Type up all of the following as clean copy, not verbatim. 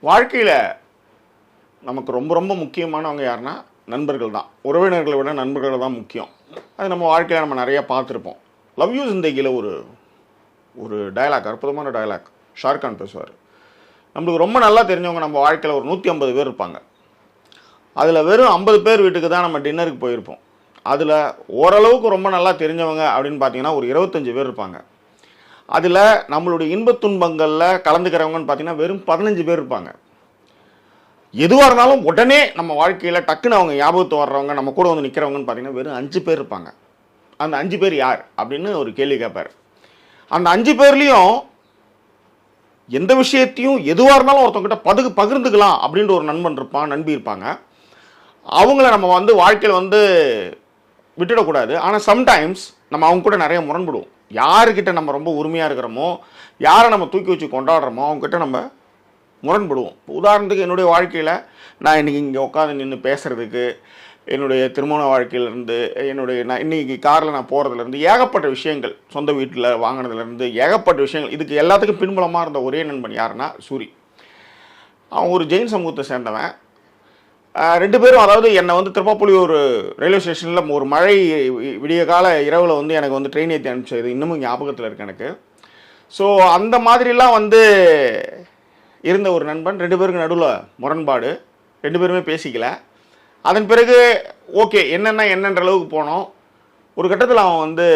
வாழ்க்கையில் நமக்கு ரொம்ப ரொம்ப முக்கியமானவங்க யாருன்னா நண்பர்கள் தான். உறவினர்களை விட நண்பர்கள் தான் முக்கியம். அது நம்ம வாழ்க்கையில் நம்ம நிறையா பார்த்துருப்போம். லவ் யூ ஜிந்தகியில் ஒரு ஒரு டயலாக், அற்புதமான டயலாக் ஷாருக்கான் பேசுவார். நம்மளுக்கு ரொம்ப நல்லா தெரிஞ்சவங்க நம்ம வாழ்க்கையில் ஒரு 150 பேர் இருப்பாங்க. அதில் வெறும் 50 பேர் வீட்டுக்கு தான் நம்ம டின்னருக்கு போயிருப்போம். அதில் ஓரளவுக்கு ரொம்ப நல்லா தெரிஞ்சவங்க அப்படின்னு பார்த்தீங்கன்னா ஒரு 25 பேர் இருப்பாங்க. அதில் நம்மளுடைய இன்பத் துன்பங்களில் கலந்துக்கிறவங்கன்னு பார்த்தீங்கன்னா வெறும் 15 பேர் இருப்பாங்க. எதுவாக இருந்தாலும் உடனே நம்ம வாழ்க்கையில் டக்குன்னு அவங்க ஞாபகத்து வர்றவங்க, நம்ம கூட வந்து நிற்கிறவங்கன்னு பார்த்தீங்கன்னா வெறும் 5 பேர் இருப்பாங்க. அந்த 5 பேர் யார் அப்படின்னு ஒரு கேள்வி கேட்பார். அந்த 5 பேர்லேயும் எந்த விஷயத்தையும் எதுவாக இருந்தாலும் ஒருத்தவங்கிட்ட பகிர்ந்துக்கலாம் அப்படின்ற ஒரு நண்பன் இருப்பான், நண்பி இருப்பாங்க. அவங்கள நம்ம வந்து வாழ்க்கையில் வந்து விட்டுடக்கூடாது. ஆனால் சம்டைம்ஸ் நம்ம அவங்க கூட நிறைய முரண்படுவோம். யாருக்கிட்ட நம்ம ரொம்ப உரிமையாக இருக்கிறோமோ, யாரை நம்ம தூக்கி வச்சு கொண்டாடுறோமோ அவங்ககிட்ட நம்ம முரண்படுவோம். உதாரணத்துக்கு என்னுடைய வாழ்க்கையில் நான் இன்றைக்கி இங்கே உட்காந்து நின்று பேசுகிறதுக்கு, என்னுடைய திருமண வாழ்க்கையிலேருந்து, நான் இன்றைக்கி காரில் நான் போகிறதுலேருந்து ஏகப்பட்ட விஷயங்கள், சொந்த வீட்டில் வாங்கினதுலேருந்து ஏகப்பட்ட விஷயங்கள், இதுக்கு எல்லாத்துக்கும் பின்புலமாக இருந்த ஒரே நண்பன் யாருன்னா சூரி. அவன் ஒரு ஜெயின் சமூகத்தை சேர்ந்தவன். 2 பேரும், அதாவது என்னை வந்து திருப்பாப்புலி ஒரு ரயில்வே ஸ்டேஷனில் ஒரு மழை விடிய கால இரவில் வந்து எனக்கு வந்து ட்ரெயின் ஏற்றி அனுப்பிச்சது இன்னமும் ஞாபகத்தில் இருக்குது எனக்கு. ஸோ அந்த மாதிரிலாம் வந்து இருந்த ஒரு நண்பன். 2 பேருக்கு நடுவில் முரண்பாடு, 2 பேருமே பேசிக்கல. அதன் பிறகு ஓகே என்னன்ற அளவுக்கு போனோம். ஒரு கட்டத்தில் அவன் வந்து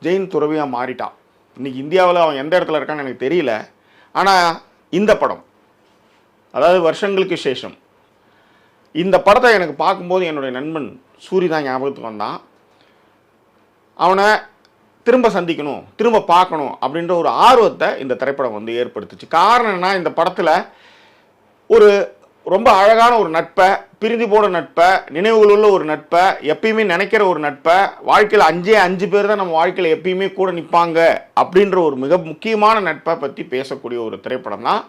ஜெயின் துறவியாக மாறிட்டான். இன்றைக்கி இந்தியாவில் அவன் எந்த இடத்துல இருக்கான்னு எனக்கு தெரியல. ஆனால் இந்த படம், அதாவது வருஷங்களுக்கு சேஷம், இந்த படத்தை எனக்கு பார்க்கும்போது என்னுடைய நண்பன் சூரி தான் ஞாபகத்துக்கு வந்தான். அவனை திரும்ப சந்திக்கணும், திரும்ப பார்க்கணும் அப்படின்ற ஒரு ஆர்வத்தை இந்த திரைப்படம் வந்து ஏற்படுத்துச்சு. காரணம் என்ன, இந்த படத்தில் ஒரு ரொம்ப அழகான ஒரு நட்பை, பிரிந்து போன நட்பை, நினைவுகள் உள்ள ஒரு நட்பை, எப்பயுமே நினைக்கிற ஒரு நட்பை, வாழ்க்கையில் 5 பேர் தான் நம்ம வாழ்க்கையில் எப்பயுமே கூட நிற்பாங்க அப்படின்ற ஒரு மிக முக்கியமான நட்பை பற்றி பேசக்கூடிய ஒரு திரைப்படம் தான்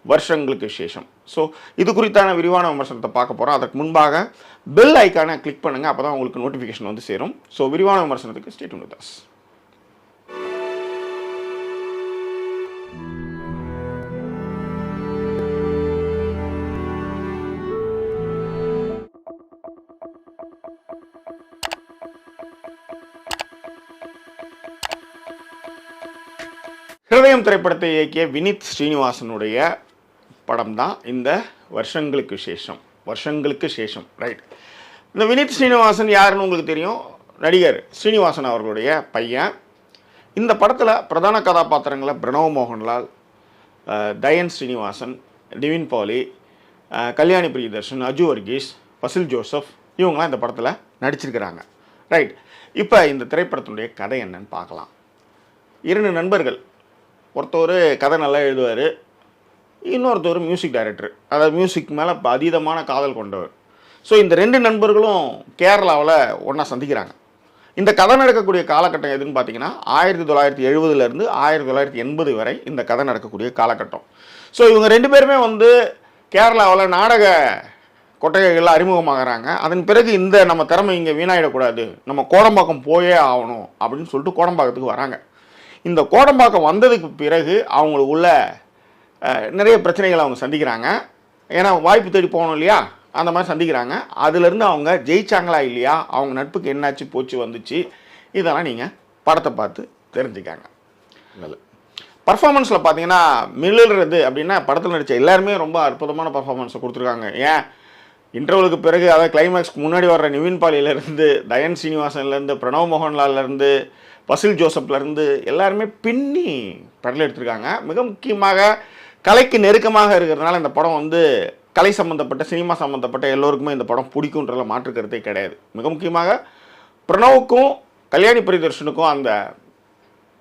வருஷங்களுக்கு சேஷம். ஸோ இது குறித்தான விரிவான விமர்சனத்தை பார்க்க போகிறோம். அதற்கு முன்பாக பெல் ஐக்கானை கிளிக் பண்ணுங்கள், அப்போ தான் உங்களுக்கு நோட்டிஃபிகேஷன் வந்து சேரும். ஸோ விரிவான விமர்சனத்துக்கு ஸ்டே டியூன் வித் அஸ். ஹிருதயம் திரைப்படத்தை இயக்கிய வினித் ஸ்ரீனிவாசனுடைய படம் தான் இந்த வருஷங்களுக்கு சேஷம். ரைட். இந்த வினித் ஸ்ரீனிவாசன் யாருன்னு உங்களுக்கு தெரியும். நடிகர் ஸ்ரீனிவாசன் அவர்களுடைய பையன். இந்த படத்தில் பிரதான கதாபாத்திரங்களை பிரணவ் மோகன்லால், தயன் ஸ்ரீனிவாசன், நிவின் பாலி, கல்யாணி பிரியதர்ஷன், அஜு வர்கீஸ், பசில் ஜோசப் இவங்களாம் இந்த படத்தில் நடிச்சிருக்கிறாங்க. ரைட். இப்போ இந்த திரைப்படத்தினுடைய கதை என்னன்னு பார்க்கலாம். 2 நண்பர்கள், ஒருத்தர் கதை நல்லா எழுதுவார், இன்னொருத்தர் மியூசிக் டைரக்டர், அதாவது மியூசிக் மேலே அதீதமான காதல் கொண்டவர். ஸோ இந்த 2 நண்பர்களும் கேரளாவில் ஒன்றா சந்திக்கிறாங்க. இந்த கதை நடக்கக்கூடிய காலகட்டம் எதுன்னு பார்த்தீங்கன்னா 1970 1980 வரை இந்த கதை நடக்கக்கூடிய காலகட்டம். ஸோ இவங்க 2 பேருமே வந்து கேரளாவில் நாடக கொட்டகைகளில் அறிமுகமாகறாங்க. அதன் பிறகு இந்த நம்ம திறமை இங்கே வீணாயிடக்கூடாது, நம்ம கோடம்பாக்கம் போயே ஆகணும் அப்படின்னு சொல்லிட்டு கோடம்பாக்கத்துக்கு வராங்க. இந்த கோடம்பாக்கம் வந்ததுக்கு பிறகு அவங்களுக்குள்ள நிறைய பிரச்சனைகளை அவங்க சந்திக்கிறாங்க. ஏன்னா வாய்ப்பு தேடி போகணும் இல்லையா, அந்த மாதிரி சந்திக்கிறாங்க. அதுலேருந்து அவங்க ஜெயிச்சாங்களா இல்லையா, அவங்க நட்புக்கு என்னாச்சு போச்சு வந்துச்சு, இதெல்லாம் நீங்கள் படத்தை பார்த்து தெரிஞ்சுக்காங்க. பர்ஃபார்மன்ஸில் பார்த்தீங்கன்னா மிளறது அப்படின்னா படத்தில் நடித்த எல்லாருமே ரொம்ப அற்புதமான பர்ஃபார்மன்ஸை கொடுத்துருக்காங்க. ஏன் இன்டர்வலுக்கு பிறகு, அதாவது கிளைமேக்ஸ்க்கு முன்னாடி வர்ற நிவின் பாலியிலேருந்து, தயன் ஸ்ரீனிவாசன்லேருந்து, பிரணவ் மோகன்லால்லேருந்து, பசில் ஜோசப்லேருந்து எல்லாருமே பின்னி படத்தில் எடுத்திருக்காங்க. மிக முக்கியமாக கலைக்கு நெருக்கமாக இருக்கிறதுனால இந்த படம் வந்து கலை சம்மந்தப்பட்ட, சினிமா சம்மந்தப்பட்ட எல்லோருக்குமே இந்த படம் பிடிக்குன்றதில் மாற்று கருத்தே கிடையாது. மிக முக்கியமாக பிரணவுக்கும் கல்யாணி பிரியதர்ஷனுக்கும் அந்த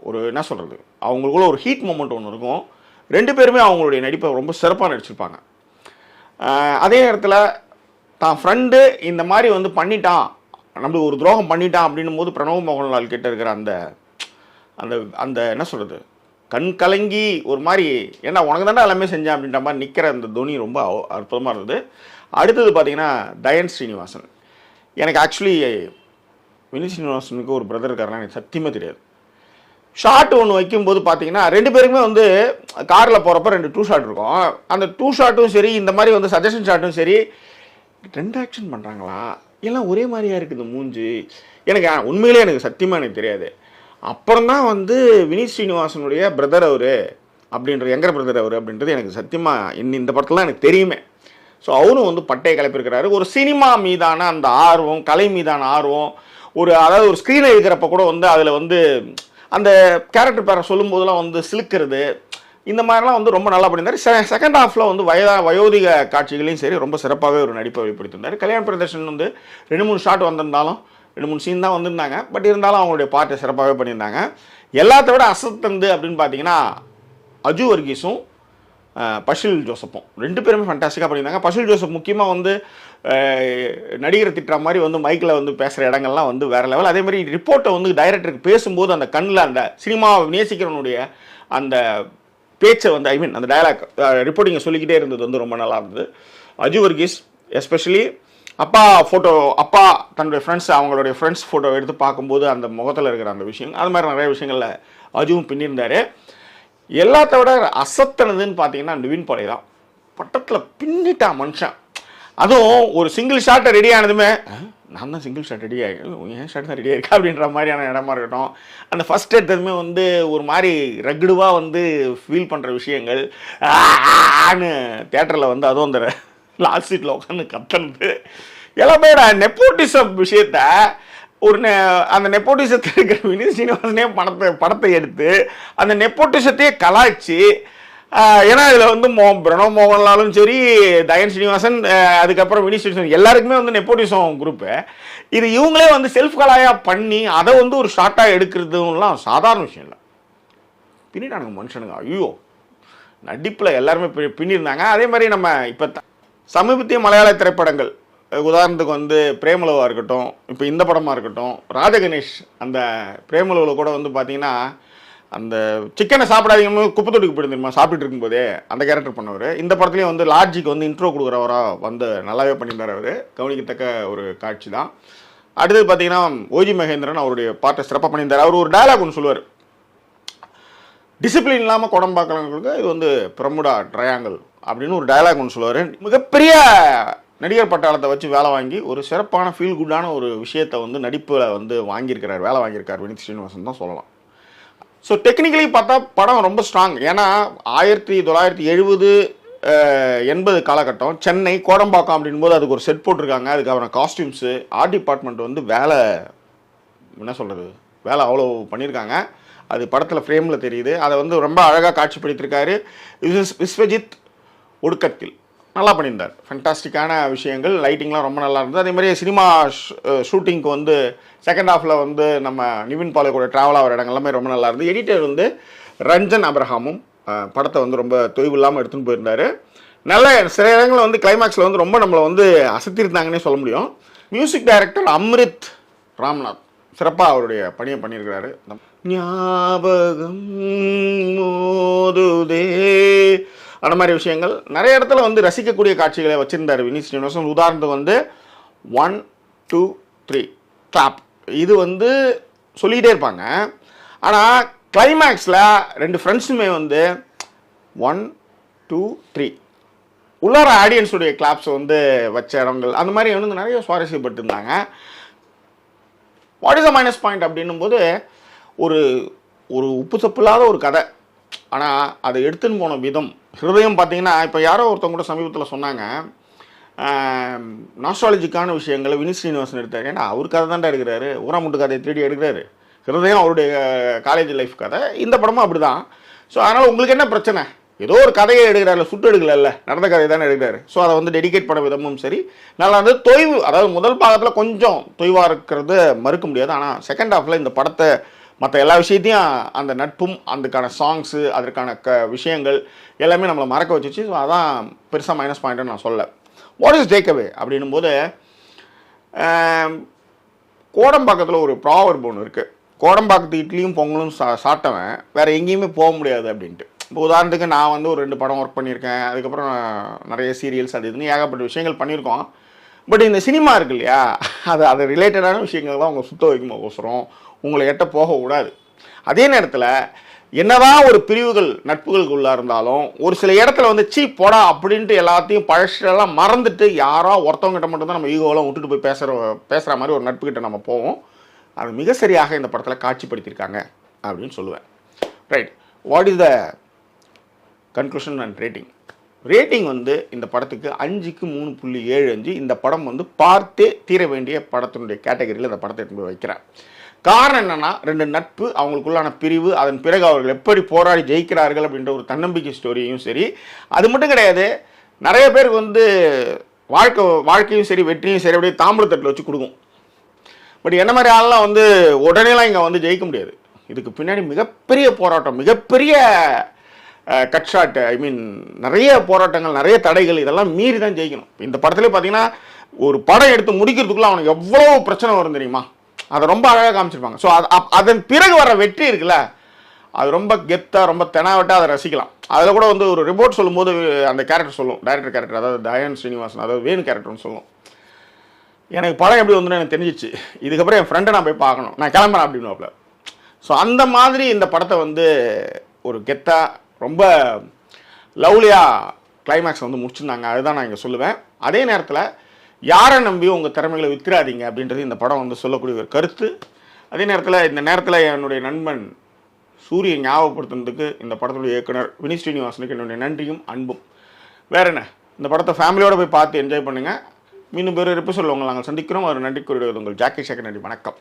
ஒரு என்ன சொல்கிறது, அவங்களுக்குள்ள ஒரு ஹீட் மொமெண்ட் ஒன்று இருக்கும். 2 பேருமே அவங்களுடைய நடிப்பை ரொம்ப சிறப்பாக நடிச்சிருப்பாங்க. அதே நேரத்தில் தான் ஃப்ரெண்டு இந்த மாதிரி வந்து பண்ணிட்டான், நம்மளுக்கு ஒரு துரோகம் பண்ணிட்டான் அப்படின்னும் போது பிரணவ் மோகன்லால் கிட்ட இருக்கிற அந்த அந்த அந்த என்ன சொல்கிறது, கண் கலங்கி ஒரு மாதிரி, ஏன்னா உனக்கு தானே எல்லாமே செஞ்சேன் அப்படின்ற மாதிரி நிற்கிற அந்த துணி ரொம்ப அற்புதமாக இருந்தது. அடுத்தது பார்த்திங்கன்னா தயன் ஸ்ரீனிவாசன். எனக்கு ஆக்சுவலி வினித் ஸ்ரீனிவாசனுக்கு ஒரு பிரதர் இருக்காருன்னா எனக்கு சத்தியமாக தெரியாது. ஷாட் ஒன்று வைக்கும்போது பார்த்தீங்கன்னா 2 பேருக்குமே வந்து காரில் போகிறப்ப 2 டூ ஷாட் இருக்கும். அந்த டூ ஷாட்டும் சரி, இந்த மாதிரி வந்து சஜஷன் ஷாட்டும் சரி, 2 ஆக்ஷன் பண்ணுறாங்களா, எல்லாம் ஒரே மாதிரியா இருக்குது மூஞ்சி. எனக்கு உண்மையிலே எனக்கு சத்தியமாக எனக்கு தெரியாது. அப்புறம் தான் வந்து வினீத் ஸ்ரீனிவாசனுடைய பிரதர் அவர் அப்படின்ற யங்கர் பிரதர் அவர் அப்படின்றது எனக்கு சத்தியமாக இந்த படத்தில் எனக்கு தெரியுமே. ஸோ அவரும் வந்து பட்டையை கிளப்பியிருக்கிறாரு. ஒரு சினிமா மீதான அந்த ஆர்வம், கலை மீதான ஆர்வம், அதாவது ஒரு ஸ்க்ரீனை இருக்கிறப்ப கூட வந்து அதில் வந்து அந்த கேரக்டர் பேரை சொல்லும் போதெல்லாம் வந்து சிலுக்கிறது, இந்த மாதிரிலாம் வந்து ரொம்ப நல்லா பண்ணியிருந்தார். செகண்ட் ஹாஃபில் வந்து வயோதிக காட்சிகளையும் சரி ரொம்ப சிறப்பாகவே ஒரு நடிப்பை வெளிப்படுத்தியிருந்தார். கல்யாண பிரதர்ஷன் வந்து 2-3 ஷாட் வந்திருந்தாலும் 2-3 சீன் தான் வந்திருந்தாங்க. பட் இருந்தாலும் அவங்களுடைய பார்ட்டை சிறப்பாகவே பண்ணியிருந்தாங்க. எல்லாத்த விட அசத்தந்து அப்படின்னு பார்த்தீங்கன்னா அஜு வர்கீஸும் பஷில் ஜோசப்பும் 2 பேருமே ஃபண்டாஸ்டிக்காக பண்ணியிருந்தாங்க. பஷில் ஜோசப் முக்கியமாக வந்து நடிகரை திட்டுற மாதிரி வந்து மைக்கில் வந்து பேசுகிற இடங்கள்லாம் வந்து வேறு லெவல். அதேமாதிரி ரிப்போர்ட்டை வந்து டைரக்டருக்கு பேசும்போது அந்த கண்ணில் அந்த சினிமாவை நேசிக்கிறவனுடைய அந்த பேச்சை வந்து அந்த டயலாக் ரிப்போர்ட்டிங்கை சொல்லிக்கிட்டே இருந்தது வந்து ரொம்ப நல்லா இருந்தது. அஜு வர்கீஸ் எஸ்பெஷலி அப்பா தன்னுடைய அவங்களுடைய ஃப்ரெண்ட்ஸ் ஃபோட்டோ எடுத்து பார்க்கும்போது அந்த முகத்தில் இருக்கிற அந்த விஷயம், அது மாதிரி நிறைய விஷயங்களில் அஜுவும் பின்னிருந்தார். எல்லாத்த விட அசத்தனதுன்னு பார்த்தீங்கன்னா நிவின் பாலே தான். பட்டத்தில் பின்னிட்டா மனுஷன். அதுவும் ஒரு சிங்கிள் ஷாட்டை ரெடி ஆனதுமே நான் தான் சிங்கிள் ஷாட் ரெடி ஆகி ஏன் ஷாட் தான் ரெடியாக இருக்கா அப்படின்ற மாதிரியான இடமா இருக்கட்டும். அந்த ஃபஸ்ட் எடுத்ததுமே வந்து ஒரு மாதிரி ரகுடுவாக வந்து ஃபீல் பண்ணுற விஷயங்கள் தேட்டரில் வந்து அதுவும் அந்த லாஸ்ட் சீட்டில் உட்காந்து கத்துனது எல்லாமே நெப்போட்டிசம் விஷயத்த அந்த நெப்போட்டிசத்தில் இருக்கிற வினீத் ஸ்ரீனிவாசனே படத்தை எடுத்து அந்த நெப்போட்டிசத்தையே கலாய்ச்சி, ஏன்னா இதில் வந்து பிரணவ் மோகன்லாலும் சரி, தயன் ஸ்ரீனிவாசன், அதுக்கப்புறம் வினீத் ஸ்ரீனிவாசன் எல்லாருக்குமே வந்து நெப்போட்டிசம் குரூப்பு. இது இவங்களே வந்து செல்ஃப் கலாயாக பண்ணி அதை வந்து ஒரு ஷார்ட்டாக எடுக்கிறதுலாம் சாதாரண விஷயம் இல்லை. பின்னிட்டானுங்க மனுஷனுங்க. ஐயோ, நடிப்பில் எல்லாருமே பின்னிருந்தாங்க. அதே மாதிரி நம்ம இப்போ சமீபத்திய மலையாள திரைப்படங்கள், உதாரணத்துக்கு வந்து பிரேமலவாக இருக்கட்டும், இப்போ இந்த படமாக இருக்கட்டும், ராஜகணேஷ் அந்த பிரேமலவில் கூட வந்து பார்த்தீங்கன்னா அந்த சிக்கனை சாப்பிடாதீங்க குப்பை தொட்டிக்கு போயிருந்துமா சாப்பிட்டு இருக்கும்போதே அந்த கேரக்டர் பண்ணவர். இந்த படத்துலேயும் வந்து லாட்ஜிக்கு வந்து இன்ட்ரோ கொடுக்குறவராக வந்து நல்லாவே பண்ணியிருந்தார் அவர். கவனிக்கத்தக்க ஒரு காட்சி தான். அடுத்தது பார்த்தீங்கன்னா ஓஜி மகேந்திரன் அவருடைய பாட்டை சிறப்பாக பண்ணியிருந்தார். அவர் ஒரு டயலாக் ஒன்று சொல்லுவார், டிசிப்ளின் இல்லாமல் குடம் பார்க்கறவங்களுக்கு இது வந்து பிரமுடா ட்ரையாங்கிள் அப்படின்னு ஒரு டயலாக் ஒன்று சொல்லுவார். மிகப்பெரிய நடிகர் பட்டாளத்தை வச்சு வேலை வாங்கி ஒரு சிறப்பான ஃபீல் குட்டான ஒரு விஷயத்தை வந்து நடிப்பில் வந்து வேலை வாங்கியிருக்கார் வினீத் ஸ்ரீனிவாசன் தான் சொல்லலாம். ஸோ டெக்னிக்கலி பார்த்தா படம் ரொம்ப ஸ்ட்ராங். ஏன்னா 1970-80 காலகட்டம் சென்னை கோடம்பாக்கம் அப்படின் போது அதுக்கு ஒரு செட் போட்டிருக்காங்க. அதுக்கப்புறம் காஸ்டியூம்ஸு, ஆர்ட் டிபார்ட்மெண்ட் வந்து வேலை அவ்வளோ பண்ணியிருக்காங்க. அது படத்தில் ஃப்ரேமில் தெரியுது. அதை வந்து ரொம்ப அழகாக காட்சிப்படுத்தியிருக்காரு விஸ்வஜித். ஒடுக்கத்தில் நல்லா பண்ணியிருந்தார். ஃபென்டாஸ்டிக்கான விஷயங்கள், லைட்டிங்லாம் ரொம்ப நல்லா இருந்தது. அதே மாதிரி சினிமா ஷூட்டிங்க்கு வந்து செகண்ட் ஹாஃபில் வந்து நம்ம நிவின் பாலே கூட ட்ராவல் ஆகிற இடங்கள் எல்லாமே ரொம்ப நல்லா இருந்தது. எடிட்டர் வந்து ரஞ்சன் அப்ரஹாமும் படத்தை வந்து ரொம்ப தொய்வு இல்லாமல் எடுத்துன்னு போயிருந்தார். நல்ல சில இடங்களில் வந்து கிளைமேக்ஸில் வந்து ரொம்ப நம்மளை வந்து அசத்திருந்தாங்கன்னே சொல்ல முடியும். மியூசிக் டைரக்டர் அம்ரித் ராம்நாத் சிறப்பாக அவருடைய பணியை பண்ணியிருக்கிறாரு. ஞாபகம் மோதுதே அந்த மாதிரி விஷயங்கள் நிறைய இடத்துல வந்து ரசிக்கக்கூடிய காட்சிகளை வச்சுருந்தார் வினீத் ஸ்ரீனிவாசன். உதாரணத்துக்கு வந்து 1 2 3 கிளாப் இது வந்து சொல்லிக்கிட்டே இருப்பாங்க. ஆனால் கிளைமேக்ஸில் 2 ஃப்ரெண்ட்ஸுமே வந்து 1 2 3 உள்ளார ஆடியன்ஸுடைய கிளாப்ஸ் வந்து வச்ச இடங்கள் அந்த மாதிரி வந்து நிறைய சுவாரஸ்யப்பட்டிருந்தாங்க. What is the minus point அப்படின்னும் போது ஒரு உப்பு சப்பு இல்லாத ஒரு கதை, ஆனால் அதை எடுத்துன்னு போன விதம், ஹிருதயம் பார்த்தீங்கன்னா இப்போ யாரோ ஒருத்தவங்க கூட சமீபத்தில் சொன்னாங்க, நாஸ்டாலஜிக்கான விஷயங்களை வினீத் ஸ்ரீனிவாசன் எடுத்தார். ஏன்னா அவர் கதை தான்டா எடுக்கிறாரு, ஊராமுட்டு கதையை தேடி எடுக்கிறாரு. ஹிருதயம் அவருடைய காலேஜ் லைஃப் கதை, இந்த படமும் அப்படி தான். ஸோ அதனால் உங்களுக்கு என்ன பிரச்சனை, ஏதோ ஒரு கதையை எடுக்கிறாரு, சுட்டு எடுக்கல, நடந்த கதையை தானே எடுக்கிறாரு. ஸோ அதை வந்து டெடிகேட் பண்ண விதமும் சரி நல்லா வந்து தொய்வு, அதாவது முதல் பாகத்தில் கொஞ்சம் தொய்வாக இருக்கிறது மறுக்க முடியாது. ஆனால் செகண்ட் ஹாஃபில் இந்த படத்தை மற்ற எல்லா விஷயத்தையும் அந்த நட்பும் அதுக்கான சாங்ஸு அதற்கான விஷயங்கள் எல்லாமே நம்மளை மறக்க வச்சிச்சு. ஸோ அதான் பெருசாக மைனஸ் பாயிண்ட்டுன்னு நான் சொல்ல. வாட் இஸ் டேக் அவே அப்படின்னும் போது கோடம்பாக்கத்தில் ஒரு ப்ராவர்ப் ஒன்று இருக்குது, கோடம்பாக்கத்து இட்லியும் பொங்கலும் சாப்பிட்டவன் வேறு எங்கேயுமே போக முடியாது அப்படின்ட்டு. இப்போ உதாரணத்துக்கு நான் வந்து ஒரு 2 படம் ஒர்க் பண்ணியிருக்கேன், அதுக்கப்புறம் நிறைய சீரியல்ஸ் அது இதுன்னு ஏகப்பட்ட விஷயங்கள் பண்ணியிருக்கோம். பட் இந்த சினிமா இருக்கு இல்லையா, அது ரிலேட்டடான விஷயங்கள் தான் உங்களை சுத்த வைக்கும் அவசரம், உங்களை எட்ட போக கூடாது. அதே நேரத்தில் என்னதான் ஒரு பிரிவுகள் நட்புகளுக்குள்ளே இருந்தாலும் ஒரு சில இடத்துல வந்து சீ போடா அப்படின்ட்டு எல்லாத்தையும் பழசெல்லாம் மறந்துட்டு யாரோ ஒருத்தவங்கிட்ட மட்டும்தான் நம்ம ஈகோவெல்லாம் விட்டுட்டு போய் பேசுகிற மாதிரி ஒரு நட்புக்கிட்ட நம்ம போவோம். அது மிக சரியாக இந்த படத்தில் காட்சிப்படுத்தியிருக்காங்க அப்படின்னு சொல்லுவேன். Right, what is the conclusion and rating வந்து இந்த படத்துக்கு 5க்கு 3.75. இந்த படம் வந்து பார்த்தே தீர வேண்டிய படத்தினுடைய கேட்டகரியில் இந்த படத்தை எடுத்து போய் வைக்கிறேன். காரணம் என்னென்னா, 2 நட்பு, அவங்களுக்குள்ளான பிரிவு, அதன் பிறகு அவர்கள் எப்படி போராடி ஜெயிக்கிறார்கள் அப்படின்ற ஒரு தன்னம்பிக்கை ஸ்டோரியும் சரி. அது மட்டும் கிடையாது, நிறைய பேருக்கு வந்து வாழ்க்கையும் சரி வெற்றியும் சரி அப்படியே தாம்பூலத்தட்டில் வச்சு கொடுக்கும். பட் என்ன மாதிரி ஆளெலாம் வந்து உடனேலாம் இங்கே வந்து ஜெயிக்க முடியாது. இதுக்கு பின்னாடி மிகப்பெரிய போராட்டம், மிகப்பெரிய கட்ஷாட், ஐ மீன் நிறைய போராட்டங்கள், நிறைய தடைகள், இதெல்லாம் மீறி தான் ஜெயிக்கணும். இந்த படத்துலேயே பார்த்தீங்கன்னா ஒரு படம் எடுத்து முடிக்கிறதுக்குள்ள அவனுக்கு எவ்வளோ பிரச்சனை வரும் தெரியுமா? அதை ரொம்ப அழகாக காமிச்சிருப்பாங்க. ஸோ அதன் பிறகு வர வெற்றி இருக்குல்ல, அது ரொம்ப கெத்தாக, ரொம்ப தெனாவட்டாக அதை ரசிக்கலாம். அதில் கூட வந்து ஒரு ரிப்போர்ட் சொல்லும்போது அந்த கேரக்டர் சொல்லும், டைரக்டர் கேரக்டர், அதாவது தயான் ஸ்ரீனிவாசன், அதாவது வேணு கேரக்டர்னு சொல்லும், எனக்கு படம் எப்படி வந்துன்னு எனக்கு தெரிஞ்சிச்சு, இதுக்கப்புறம் என் ஃப்ரெண்டை நான் போய் பார்க்கணும், நான் கிளம்புறேன் அப்படின்னு. ஸோ அந்த மாதிரி இந்த படத்தை வந்து ஒரு கெத்தாக ரொம்ப லவ்லியாக கிளைமேக்ஸ் வந்து முடிச்சிருந்தாங்க. அதுதான் நான் இங்கே சொல்லுவேன். அதே நேரத்தில் யாரை நம்பி உங்கள் திறமைகளை விற்கிறாதீங்க அப்படின்றது இந்த படம் வந்து சொல்லக்கூடிய ஒரு கருத்து. அதே நேரத்தில் என்னுடைய நண்பன் சூரிய ஞாபகப்படுத்துனதுக்கு இந்த படத்துடைய இயக்குனர் வினித் ஸ்ரீனிவாசனுக்கு என்னுடைய நன்றியும் அன்பும். வேற என்ன, இந்த படத்தை ஃபேமிலியோடு போய் பார்த்து என்ஜாய் பண்ணுங்கள். மீண்டும் வேறு எபிசோடில் உங்களை நாங்கள் சந்திக்கிறோம். ஒரு நன்றி கூறுவது உங்கள் ஜாக்கி சேகர். நன்றி, வணக்கம்.